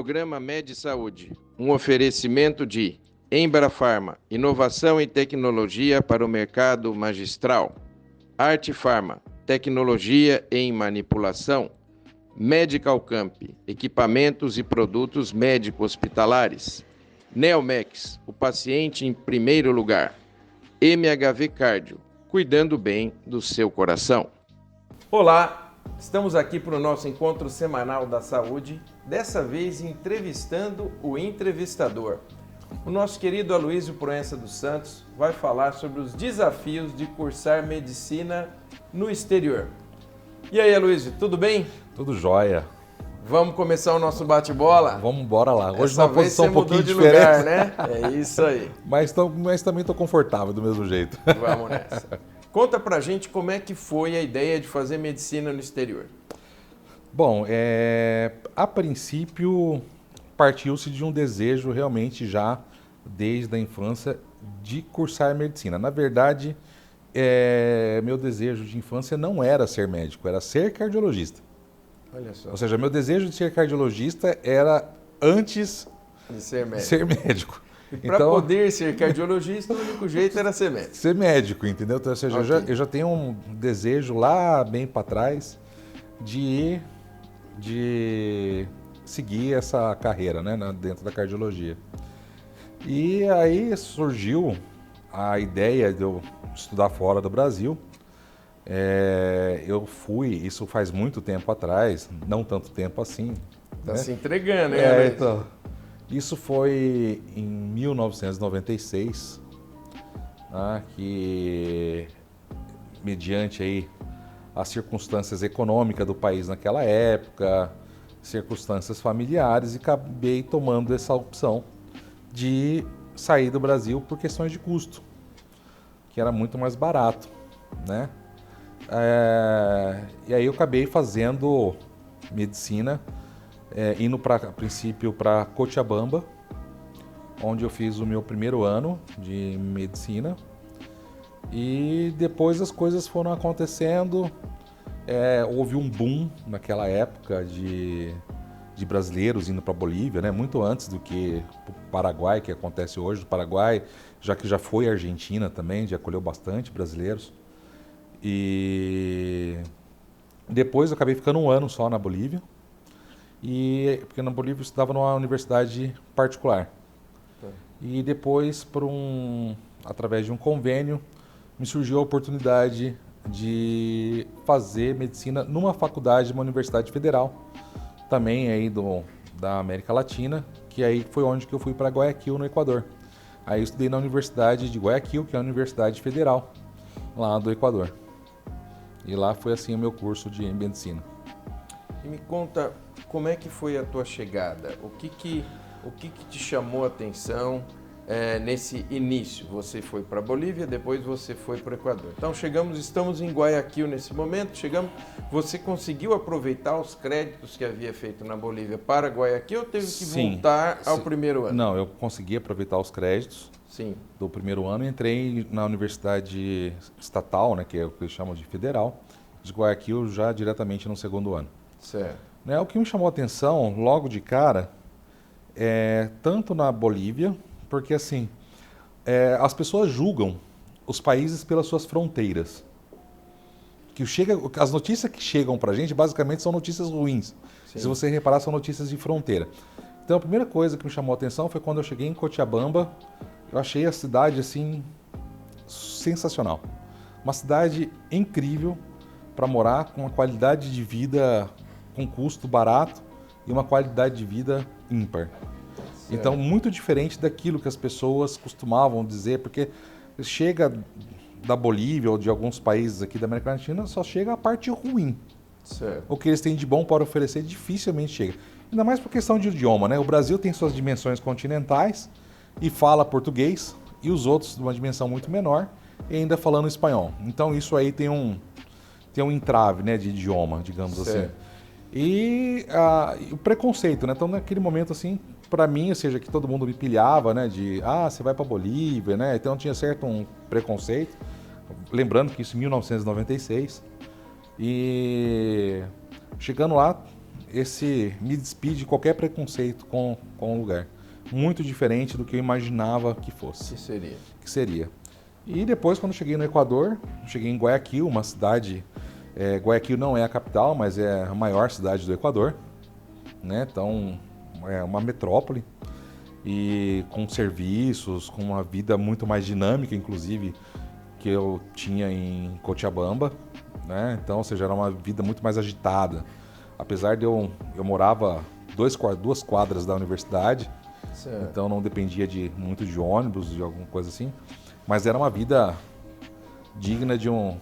Programa Med Saúde, um oferecimento de Embrafarma, inovação e tecnologia para o mercado magistral. Arte Farma, tecnologia em manipulação. Medical Camp, equipamentos e produtos médico-hospitalares. Neomex, o paciente em primeiro lugar. MHV Cardio, cuidando bem do seu coração. Olá! Estamos aqui para o nosso encontro semanal da saúde, dessa vez entrevistando o entrevistador. O nosso querido Aloysio Proença dos Santos vai falar sobre os desafios de cursar medicina no exterior. E aí, Aloysio, tudo bem? Tudo jóia. Vamos começar o nosso bate-bola? Vamos embora lá. Hoje Essa numa vez posição você um pouquinho mudou de diferente. lugar, né? É isso aí. Mas também estou confortável do mesmo jeito. Vamos nessa. Conta pra gente como é que foi a ideia de fazer medicina no exterior. Bom, a princípio partiu-se de um desejo realmente já desde a infância de cursar medicina. Na verdade, meu desejo de infância não era ser médico, era ser cardiologista. Olha só. Ou seja, meu desejo de ser cardiologista era antes De ser de médico. ser médico. E para poder ser cardiologista, o único jeito era ser médico. Ser médico, entendeu? Então, ou seja, Ok. eu já tenho um desejo lá bem para trás de seguir essa carreira, né, dentro da cardiologia. E aí surgiu a ideia de eu estudar fora do Brasil. Eu fui, isso faz muito tempo atrás, não tanto tempo assim. Tá né? se entregando, hein, Aloysio? Então, isso foi em 1996, né, que mediante aí as circunstâncias econômicas do país naquela época, circunstâncias familiares, e acabei tomando essa opção de sair do Brasil por questões de custo, que era muito mais barato, né? E aí eu acabei fazendo medicina, indo a princípio para Cochabamba, onde eu fiz o meu primeiro ano de medicina. E depois as coisas foram acontecendo, houve um boom naquela época de brasileiros indo para a Bolívia, né? Muito antes do que o Paraguai, que acontece hoje. O Paraguai, já que já foi a Argentina também, já acolheu bastante brasileiros. E depois eu acabei ficando um ano só na Bolívia, porque na Bolívia eu estudava numa universidade particular. E depois, através de um convênio, me surgiu a oportunidade de fazer medicina numa faculdade, uma universidade federal, também aí da América Latina, que aí foi onde que eu fui para Guayaquil, no Equador. Aí eu estudei na Universidade de Guayaquil, que é a Universidade Federal, lá do Equador. E lá foi assim o meu curso de medicina. E me conta, como é que foi a tua chegada? O que te chamou a atenção nesse início? Você foi para a Bolívia, depois você foi para o Equador. Então estamos em Guayaquil nesse momento, você conseguiu aproveitar os créditos que havia feito na Bolívia para Guayaquil ou teve que voltar ao primeiro ano? Não, eu consegui aproveitar os créditos. Sim. Do primeiro ano, entrei na universidade estatal, né, que é o que eles chamam de federal, de Guayaquil, já diretamente no segundo ano. Certo. O que me chamou a atenção, logo de cara, tanto na Bolívia, porque assim, as pessoas julgam os países pelas suas fronteiras. As notícias que chegam pra gente, basicamente, são notícias ruins. Sim. Se você reparar, são notícias de fronteira. Então, a primeira coisa que me chamou a atenção foi quando eu cheguei em Cochabamba. Eu achei a cidade, assim, sensacional. Uma cidade incrível para morar, com uma qualidade de vida com custo barato e uma qualidade de vida ímpar. Certo. Então, muito diferente daquilo que as pessoas costumavam dizer, porque chega da Bolívia ou de alguns países aqui da América Latina, só chega a parte ruim. Certo. O que eles têm de bom para oferecer dificilmente chega. Ainda mais por questão de idioma, né? O Brasil tem suas dimensões continentais e fala português, e os outros de uma dimensão muito menor e ainda falando espanhol. Então isso aí tem um entrave, né, de idioma, digamos assim. E o preconceito, né? Então naquele momento assim, para mim, ou seja, que todo mundo me pilhava, né, você vai para Bolívia, né? Então tinha certo um preconceito. Lembrando que isso em 1996. E chegando lá, me despide de qualquer preconceito com o lugar. Muito diferente do que eu imaginava que fosse. Que seria. E depois, quando cheguei no Equador, cheguei em Guayaquil, uma cidade... Guayaquil não é a capital, mas é a maior cidade do Equador, né? Então, é uma metrópole e com serviços, com uma vida muito mais dinâmica, inclusive, que eu tinha em Cochabamba, né? Então, ou seja, era uma vida muito mais agitada. Apesar de eu morava duas quadras da universidade, certo. Então não dependia muito de ônibus, de alguma coisa assim, mas era uma vida digna de uma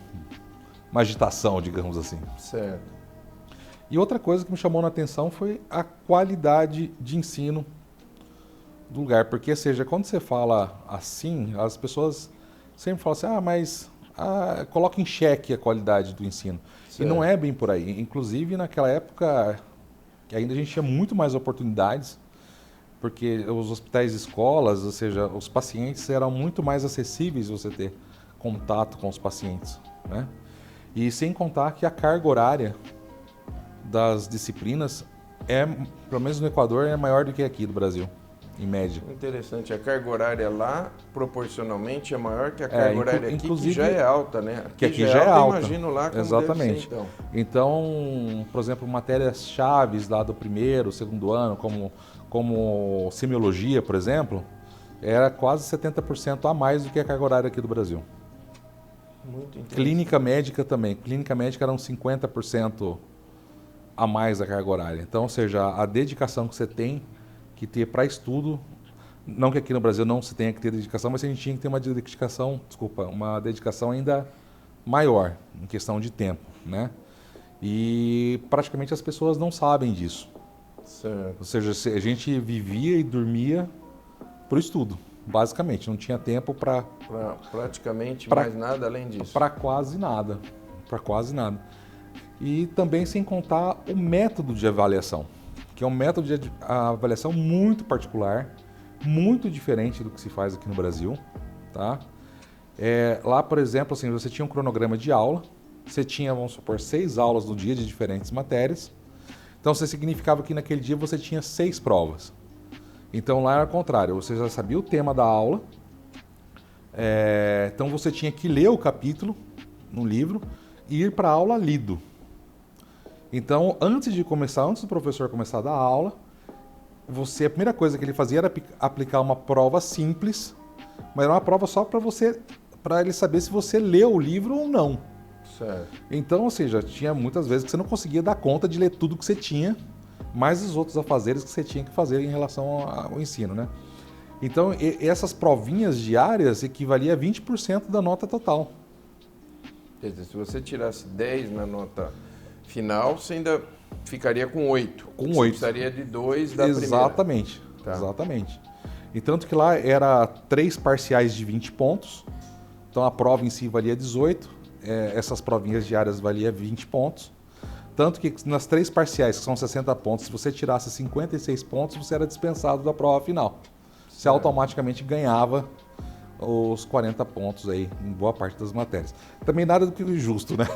agitação, digamos assim. Certo. E outra coisa que me chamou a atenção foi a qualidade de ensino do lugar, porque, ou seja, quando você fala assim, as pessoas sempre falam assim, mas coloca em xeque a qualidade do ensino. Certo. E não é bem por aí. Inclusive, naquela época, que ainda a gente tinha muito mais oportunidades, porque os hospitais e escolas, ou seja, os pacientes eram muito mais acessíveis você ter contato com os pacientes, né? E sem contar que a carga horária das disciplinas pelo menos no Equador, é maior do que aqui do Brasil, em média. Interessante. A carga horária lá, proporcionalmente, é maior que a carga horária aqui, que já é alta, né? Aqui já é alta. Imagino lá como exatamente. Deve ser, então, por exemplo, matérias-chave lá do primeiro, segundo ano, como semiologia, por exemplo, era quase 70% a mais do que a carga horária aqui do Brasil. Muito interessante. Clínica médica também. Clínica médica era uns 50% a mais da carga horária. Então, ou seja, a dedicação que você tem que ter para estudo, não que aqui no Brasil não se tenha que ter dedicação, mas a gente tinha que ter uma dedicação ainda maior em questão de tempo, né? E praticamente as pessoas não sabem disso. Certo. Ou seja, a gente vivia e dormia para o estudo, basicamente. Não tinha tempo para mais nada além disso. Para quase nada. Para quase nada. E também sem contar o método de avaliação, que é um método de avaliação muito particular, muito diferente do que se faz aqui no Brasil, tá? Lá, por exemplo, assim, você tinha um cronograma de aula, você tinha, vamos supor, 6 aulas no dia de diferentes matérias, então isso significava que naquele dia você tinha 6 provas. Então lá era o contrário, você já sabia o tema da aula, então você tinha que ler o capítulo no livro e ir para a aula lido. Então, antes do professor começar a dar aula, a primeira coisa que ele fazia era aplicar uma prova simples, mas era uma prova só para ele saber se você leu o livro ou não. Certo. Então, ou seja, tinha muitas vezes que você não conseguia dar conta de ler tudo que você tinha, mais os outros afazeres que você tinha que fazer em relação ao ensino, né? Então, essas provinhas diárias equivaliam a 20% da nota total. Quer dizer, se você tirasse 10 na nota final, você ainda ficaria com 8. Com 8. Você precisaria de 2 da Exatamente. Primeira. Tá. Exatamente. E tanto que lá era 3 parciais de 20 pontos, então a prova em si valia 18, essas provinhas diárias valia 20 pontos. Tanto que nas 3 parciais, que são 60 pontos, se você tirasse 56 pontos, você era dispensado da prova final. Você automaticamente ganhava os 40 pontos aí em boa parte das matérias. Também nada do que justo, né?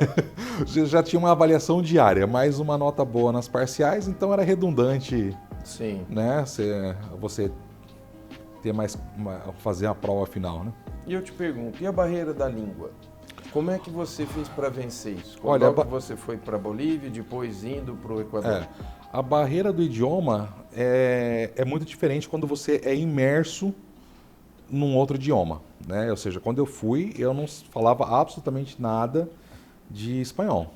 Já tinha uma avaliação diária, mais uma nota boa nas parciais, então era redundante. Sim. Né? Você ter fazer a prova final, né? E eu te pergunto, e a barreira da língua? Como é que você fez para vencer isso? Olha, você foi para a Bolívia, depois indo para o Equador? A barreira do idioma é muito diferente quando você é imerso num outro idioma, né? Ou seja, quando eu fui, eu não falava absolutamente nada de espanhol.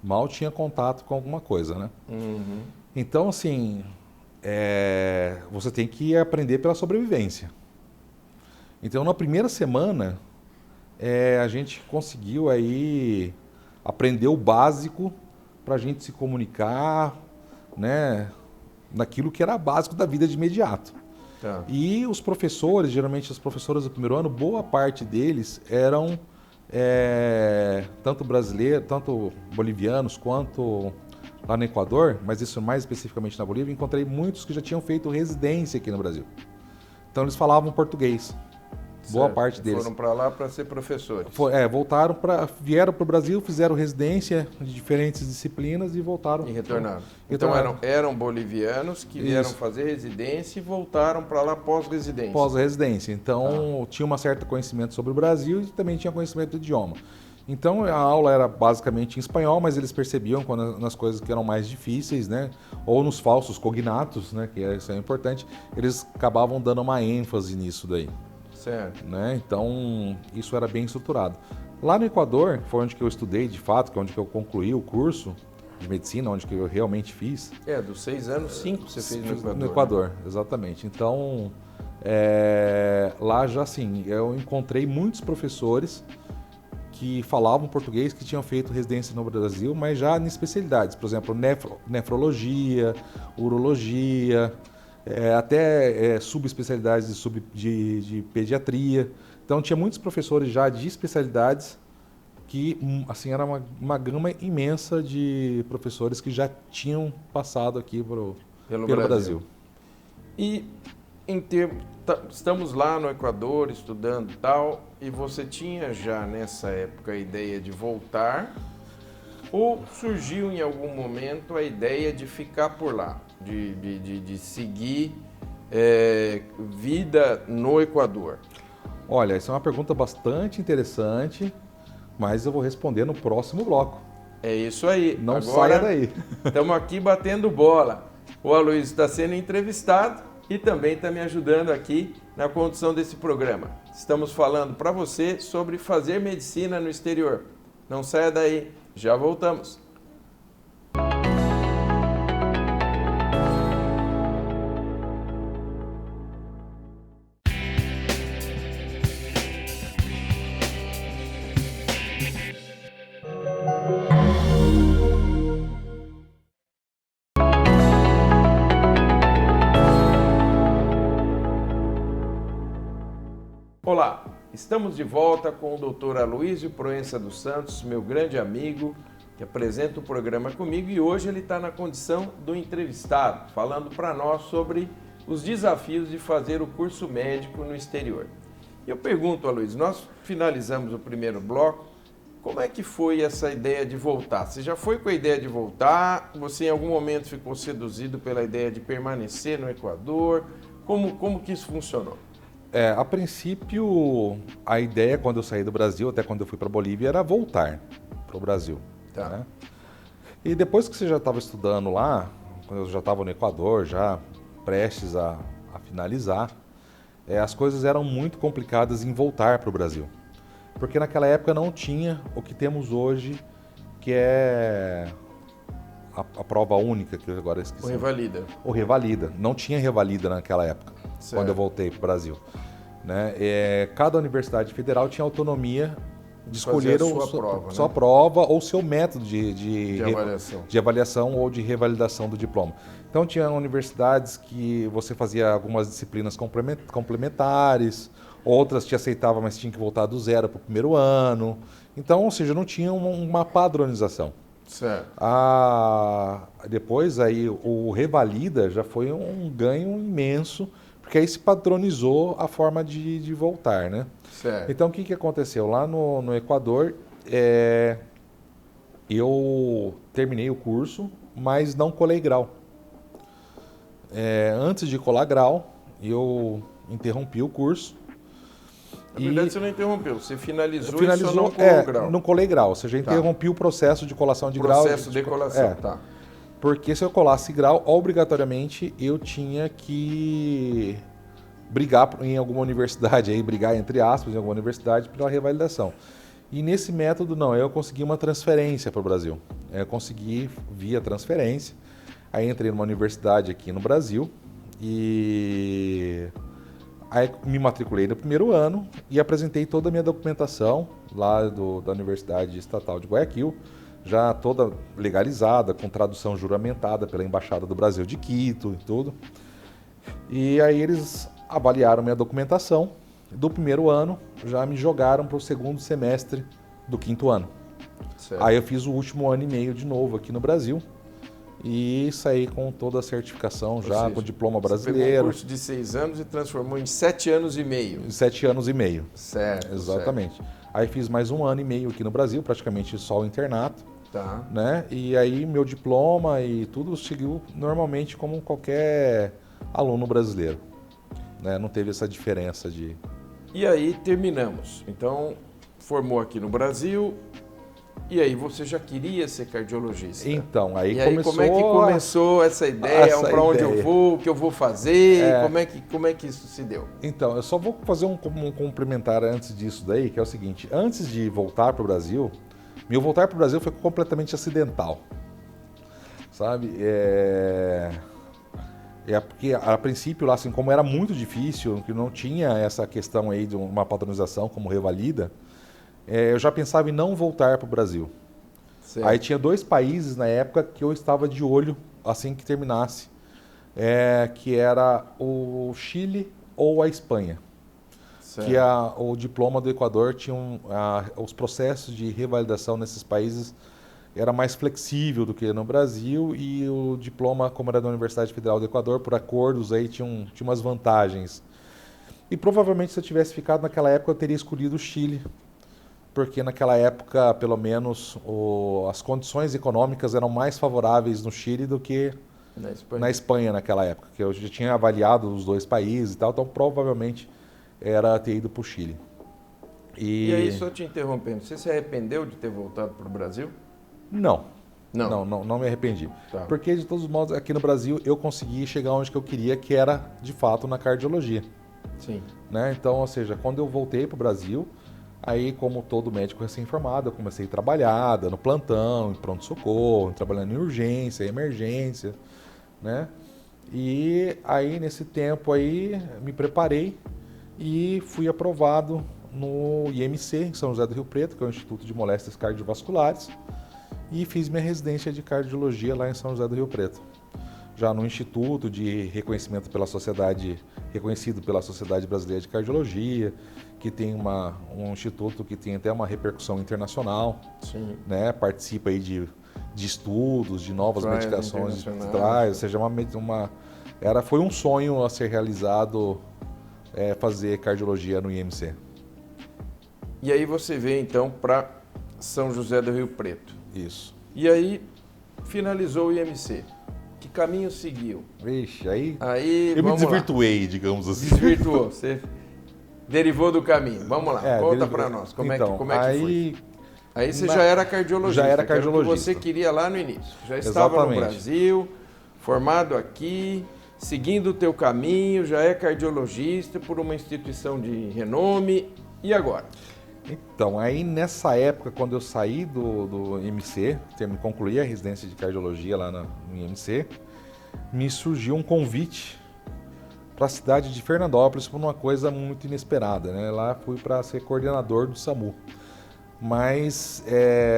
Mal tinha contato com alguma coisa, né? Uhum. Então, assim, você tem que aprender pela sobrevivência. Então, na primeira semana, a gente conseguiu aí aprender o básico para a gente se comunicar, né? Naquilo que era básico da vida de imediato. Tá. E os professores, geralmente os professores do primeiro ano, boa parte deles eram tanto brasileiros, tanto bolivianos quanto lá no Equador, mas isso mais especificamente na Bolívia, encontrei muitos que já tinham feito residência aqui no Brasil. Então eles falavam português. Boa parte deles. Foram para lá para ser professores. Vieram para o Brasil, fizeram residência de diferentes disciplinas e voltaram. E retornaram. Então eram bolivianos que vieram fazer residência e voltaram para lá pós-residência. Pós-residência. Então tinha um certo conhecimento sobre o Brasil e também tinha conhecimento do idioma. Então a aula era basicamente em espanhol, mas eles percebiam nas coisas que eram mais difíceis, né? Ou nos falsos cognatos, né? Que isso é importante, eles acabavam dando uma ênfase nisso daí. Certo. Né? Então isso era bem estruturado. Lá no Equador, foi onde que eu estudei de fato, que é onde que eu concluí o curso de medicina, onde que eu realmente fiz. Dos 6 anos, 5 você fez no Equador. No Equador, né? Exatamente. Então lá já assim, eu encontrei muitos professores que falavam português, que tinham feito residência no Brasil, mas já em especialidades, por exemplo, nefrologia, urologia, até subespecialidades de pediatria. Então tinha muitos professores já de especialidades que, assim, era uma gama imensa de professores que já tinham passado aqui pelo Brasil. E estamos lá no Equador estudando tal, e você tinha já nessa época a ideia de voltar, ou surgiu em algum momento a ideia de ficar por lá, de seguir vida no Equador? Olha, essa é uma pergunta bastante interessante, mas eu vou responder no próximo bloco. É isso aí. Não saia daí. Estamos aqui batendo bola. O Aloysio está sendo entrevistado e também está me ajudando aqui na condução desse programa. Estamos falando para você sobre fazer medicina no exterior. Não saia daí, já voltamos. Olá, estamos de volta com o Dr. Aloysio Proença dos Santos, meu grande amigo, que apresenta o programa comigo, e hoje ele está na condição do entrevistado, falando para nós sobre os desafios de fazer o curso médico no exterior. E eu pergunto, Aloysio, nós finalizamos o primeiro bloco, como é que foi essa ideia de voltar? Você já foi com a ideia de voltar? Você em algum momento ficou seduzido pela ideia de permanecer no Equador? Como que isso funcionou? A princípio, a ideia quando eu saí do Brasil, até quando eu fui para a Bolívia, era voltar para o Brasil. Tá. Né? E depois que você já estava estudando lá, quando eu já estava no Equador, já prestes a finalizar, as coisas eram muito complicadas em voltar para o Brasil. Porque naquela época não tinha o que temos hoje, que é a prova única, que eu agora esqueci. O Revalida. O Revalida. Não tinha Revalida naquela época, certo, quando eu voltei para o Brasil. Né? Cada universidade federal tinha autonomia de escolher sua prova ou seu método de avaliação ou de revalidação do diploma. Então tinha universidades que você fazia algumas disciplinas complementares, outras te aceitavam, mas tinha que voltar do zero para o primeiro ano. Então, ou seja, não tinha uma padronização. Certo. Depois aí o Revalida já foi um ganho imenso, porque aí se padronizou a forma de voltar, né? Certo. Então o que aconteceu? Lá no Equador, eu terminei o curso, mas não colei grau. Antes de colar grau, eu interrompi o curso. Na verdade, você não interrompeu, você finalizou e só não colou grau. Não colei grau, ou seja, interrompi o processo de colação de grau. Processo de colação, tá. Porque se eu colasse grau, obrigatoriamente eu tinha que brigar em alguma universidade, brigar entre aspas em alguma universidade pela revalidação. E nesse método não, eu consegui uma transferência para o Brasil. Eu consegui via transferência, aí entrei numa universidade aqui no Brasil e aí me matriculei no primeiro ano e apresentei toda a minha documentação lá da Universidade Estatal de Guayaquil, já toda legalizada, com tradução juramentada pela Embaixada do Brasil de Quito e tudo. E aí eles avaliaram minha documentação. Do primeiro ano, já me jogaram para o segundo semestre do quinto ano. Certo. Aí eu fiz o último ano e meio de novo aqui no Brasil. e saí com toda a certificação já, seja, com diploma Você pegou um brasileiro. curso de 6 anos e transformou em 7 anos e meio. Em 7 anos e meio. Certo. Exatamente. Certo. Aí fiz mais 1 ano e meio aqui no Brasil, praticamente só o internato, Tá. né? E aí meu diploma e tudo seguiu normalmente como qualquer aluno brasileiro, né? Não teve essa diferença de... E aí terminamos. Então, formou aqui no Brasil. E aí você já queria ser cardiologista? Então, aí E aí começou... como é que começou essa ideia? Para onde eu vou? O que eu vou fazer? Como é que isso se deu? Então, eu só vou fazer um complementar antes disso daí, que é o seguinte. Antes de voltar para o Brasil, meu voltar para o Brasil foi completamente acidental. Sabe? Porque a princípio, lá, assim, como era muito difícil, que não tinha essa questão aí de uma padronização como revalida, eu já pensava em não voltar para o Brasil. Certo. Aí tinha 2 países na época que eu estava de olho assim que terminasse, que era o Chile ou a Espanha. Certo. Que o diploma do Equador tinha os processos de revalidação nesses países era mais flexível do que no Brasil, e o diploma, como era da Universidade Federal do Equador, por acordos aí tinha umas vantagens. E provavelmente se eu tivesse ficado naquela época eu teria escolhido o Chile, porque naquela época, pelo menos, as condições econômicas eram mais favoráveis no Chile do que na Espanha naquela época, que eu já tinha avaliado os 2 países e tal, então provavelmente era ter ido para o Chile. E aí, só te interrompendo, você se arrependeu de ter voltado para o Brasil? Não me arrependi. Tá. Porque, de todos os modos, aqui no Brasil eu consegui chegar onde que eu queria, que era, de fato, na cardiologia. Sim. Né? Então, ou seja, quando eu voltei para o Brasil, aí, como todo médico recém-formado, eu comecei a trabalhar, dando plantão, em pronto-socorro, trabalhando em urgência, emergência, né? E aí, nesse tempo aí, me preparei e fui aprovado no IMC, em São José do Rio Preto, que é o Instituto de Moléstias Cardiovasculares, e fiz minha residência de cardiologia lá em São José do Rio Preto. Já no Instituto de reconhecido pela Sociedade Brasileira de Cardiologia, que tem um instituto que tem até uma repercussão internacional. Sim. Né? Participa aí de estudos, de novas medicações, ou seja, foi um sonho a ser realizado, fazer cardiologia no IMC. E aí você veio então para São José do Rio Preto. Isso. E aí finalizou o IMC. Que caminho seguiu? Vixe, aí eu me desvirtuei, digamos assim. Desvirtuou, você derivou do caminho. Vamos lá, conta para nós. Como é que foi? Aí você já era cardiologista. Já era cardiologista. Que você queria lá no início. Já estava no Brasil, formado aqui, seguindo o teu caminho, já é cardiologista por uma instituição de renome. E agora? Então, aí nessa época, quando eu saí do IMC, concluí a residência de cardiologia lá no IMC, me surgiu um convite para a cidade de Fernandópolis por uma coisa muito inesperada, né? Lá fui para ser coordenador do SAMU, mas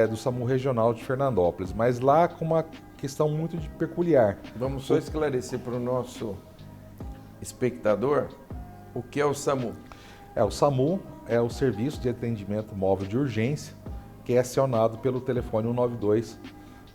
do SAMU regional de Fernandópolis, mas lá com uma questão muito peculiar. Vamos só esclarecer para o nosso espectador o que é o SAMU. O SAMU é o Serviço de Atendimento Móvel de Urgência, que é acionado pelo telefone 192,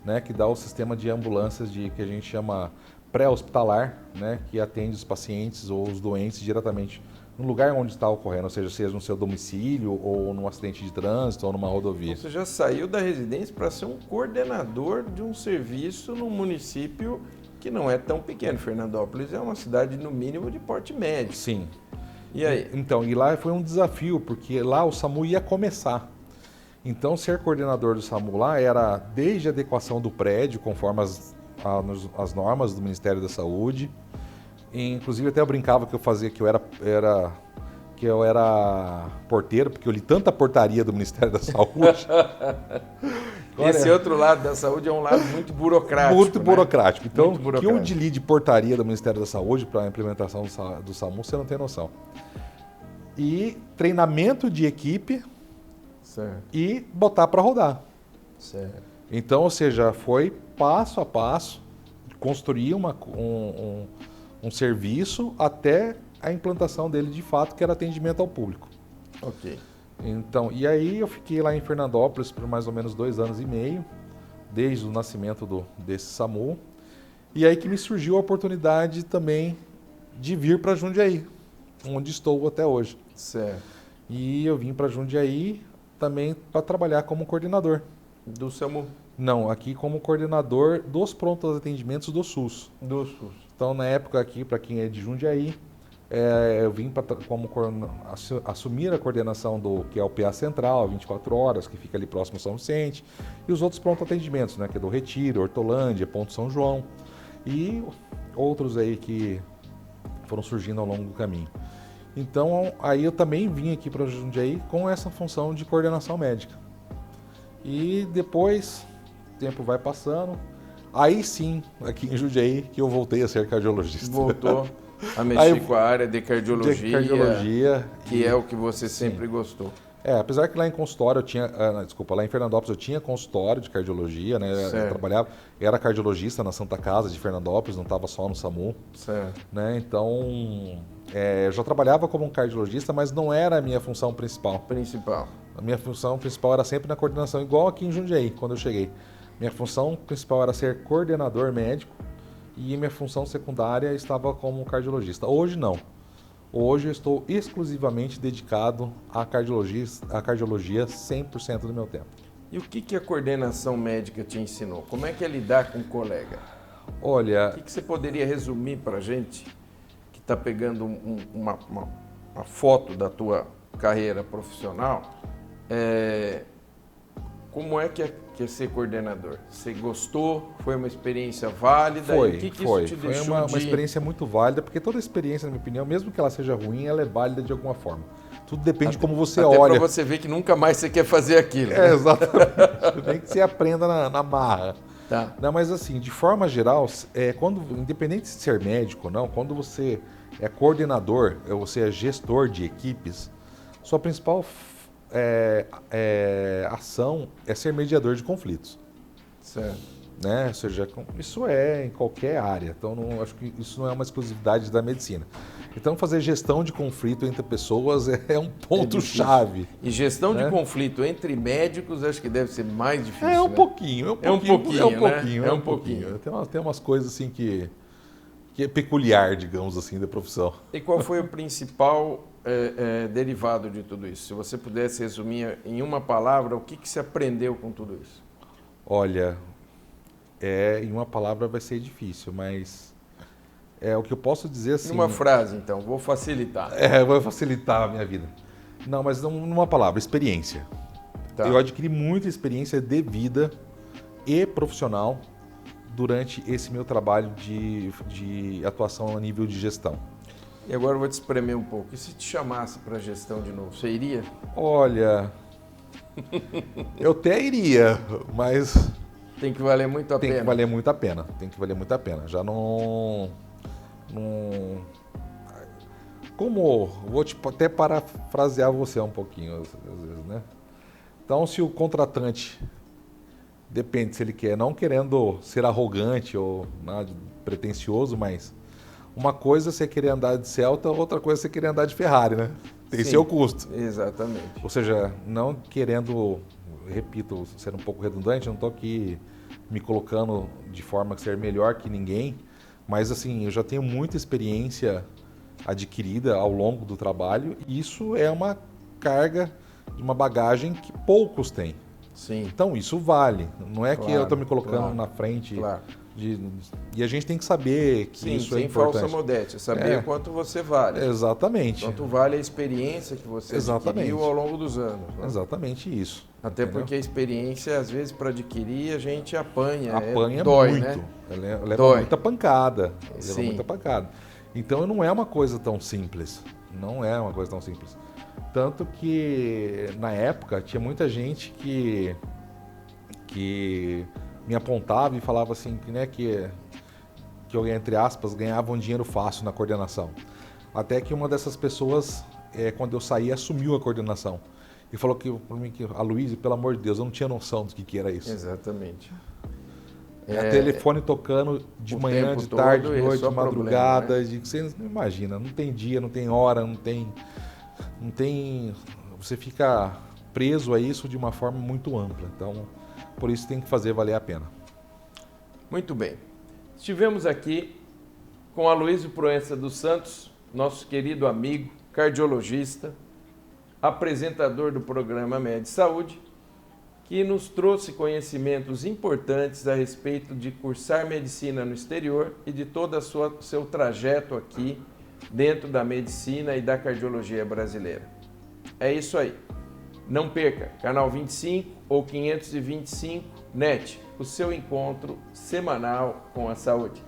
né, que dá o sistema de ambulâncias que a gente chama pré-hospitalar, né, que atende os pacientes ou os doentes diretamente no lugar onde está ocorrendo, ou seja no seu domicílio ou num acidente de trânsito ou numa rodovia. Você já saiu da residência para ser um coordenador de um serviço num município que não é tão pequeno. Fernandópolis é uma cidade, no mínimo, de porte médio. Sim. E aí? Então, e lá foi um desafio, porque lá o SAMU ia começar. Então, ser coordenador do SAMU lá era desde a adequação do prédio, conforme as normas do Ministério da Saúde. E, inclusive, até eu brincava que eu fazia, que eu era porteiro, porque eu li tanta portaria do Ministério da Saúde. Esse outro lado da saúde é um lado muito burocrático. Muito burocrático. Então, muito burocrático. O que eu li de portaria do Ministério da Saúde para a implementação do SAMU, você não tem noção. E treinamento de equipe, certo, e botar para rodar. Certo. Então, ou seja, foi passo a passo, construir um serviço até a implantação dele de fato, que era atendimento ao público. Ok. Então, e aí eu fiquei lá em Fernandópolis por mais ou menos 2 anos e meio, desde o nascimento desse SAMU. E aí que me surgiu a oportunidade também de vir para Jundiaí, onde estou até hoje. Certo. E eu vim para Jundiaí também para trabalhar como coordenador. Do SAMU? Não, aqui como coordenador dos prontos atendimentos do SUS. Do SUS. Então, na época aqui, para quem é de Jundiaí, eu vim assumir a coordenação do que é o PA Central, 24 horas, que fica ali próximo ao São Vicente, e os outros prontos atendimentos, né, que é do Retiro, Hortolândia, Ponto São João, e outros aí que foram surgindo ao longo do caminho. Então, aí eu também vim aqui para Jundiaí com essa função de coordenação médica. E depois, o tempo vai passando, aí sim, aqui em Jundiaí, que eu voltei a ser cardiologista. Voltou a mexer com a área de cardiologia, que é o que você sempre gostou. Apesar que lá em consultório eu tinha, lá em Fernandópolis eu tinha consultório de cardiologia, né? Eu trabalhava, era cardiologista na Santa Casa de Fernandópolis, não estava só no SAMU. Certo. Né? Então, eu já trabalhava como um cardiologista, mas não era a minha função principal. A minha função principal era sempre na coordenação, igual aqui em Jundiaí, quando eu cheguei. Minha função principal era ser coordenador médico e minha função secundária estava como cardiologista. Hoje não. Hoje eu estou exclusivamente dedicado à cardiologia 100% do meu tempo. E o que a coordenação médica te ensinou? Como é que é lidar com um colega? Olha... O que você poderia resumir para a gente que está pegando uma foto da tua carreira profissional? Como é que é ser coordenador? Você gostou? Foi uma experiência válida? Foi, e o que foi. isso te Foi deixou uma experiência muito válida, porque toda experiência, na minha opinião, mesmo que ela seja ruim, ela é válida de alguma forma. Tudo depende de como você olha. Até para você ver que nunca mais você quer fazer aquilo. Né? Exatamente. Nem que você aprenda na marra. Tá. Não, mas assim, de forma geral, independente de ser médico ou não, quando você é coordenador, você é gestor de equipes, sua principal ação é ser mediador de conflitos. Certo. Né? Ou seja, isso é em qualquer área. Então, acho que isso não é uma exclusividade da medicina. Então, fazer gestão de conflito entre pessoas é um ponto-chave. E gestão de conflito entre médicos, acho que deve ser mais difícil. É um pouquinho. Tem umas coisas assim que é peculiar, digamos assim, da profissão. E qual foi o principal derivado de tudo isso? Se você pudesse resumir em uma palavra, o que você aprendeu com tudo isso? Olha, em uma palavra vai ser difícil, mas o que eu posso dizer assim... Numa frase, então, vou facilitar. Vou facilitar a minha vida. Não, mas não numa palavra, experiência. Tá. Eu adquiri muita experiência de vida e profissional durante esse meu trabalho de atuação a nível de gestão. E agora eu vou te espremer um pouco. E se te chamasse para gestão de novo, você iria? Olha, eu até iria, mas... Tem que valer muito a pena. Tem que valer muito a pena. Já não... Como... Vou até parafrasear você um pouquinho, às vezes, né? Então, se o contratante... Depende se ele quer, não querendo ser arrogante ou nada pretensioso, mas... Uma coisa é você querer andar de Celta, outra coisa é você querer andar de Ferrari, né? Tem seu custo. Exatamente. Ou seja, não querendo, repito, ser um pouco redundante, não estou aqui me colocando de forma a ser melhor que ninguém, mas assim, eu já tenho muita experiência adquirida ao longo do trabalho e isso é uma carga, uma bagagem que poucos têm. Sim. Então isso vale, não é que eu estou me colocando na frente... Claro. E a gente tem que saber que isso é importante. Sem falsa modéstia, saber quanto você vale. Exatamente. Quanto vale a experiência que você adquiriu ao longo dos anos. Né? Exatamente isso. Até porque a experiência, às vezes, para adquirir, a gente apanha. Dói, muito. Né? Leva muita pancada. Sim. Muita pancada. Então não é uma coisa tão simples. Tanto que, na época, tinha muita gente que me apontava e falava assim, né, que eu, entre aspas, ganhava um dinheiro fácil na coordenação. Até que uma dessas pessoas, quando eu saí, assumiu a coordenação. E falou para mim que a Luísa, pelo amor de Deus, eu não tinha noção do que era isso. Exatamente. Telefone tocando de manhã, de tarde, de noite, de madrugada. Problema, né? Você não imagina, não tem dia, não tem hora, não tem... Você fica preso a isso de uma forma muito ampla. Então... Por isso tem que fazer valer a pena. Muito bem. Estivemos aqui com Aloysio Proença dos Santos, nosso querido amigo, cardiologista, apresentador do programa Med Saúde, que nos trouxe conhecimentos importantes a respeito de cursar medicina no exterior e de todo o seu trajeto aqui dentro da medicina e da cardiologia brasileira. É isso aí. Não perca, canal 25 ou 525 NET, o seu encontro semanal com a saúde.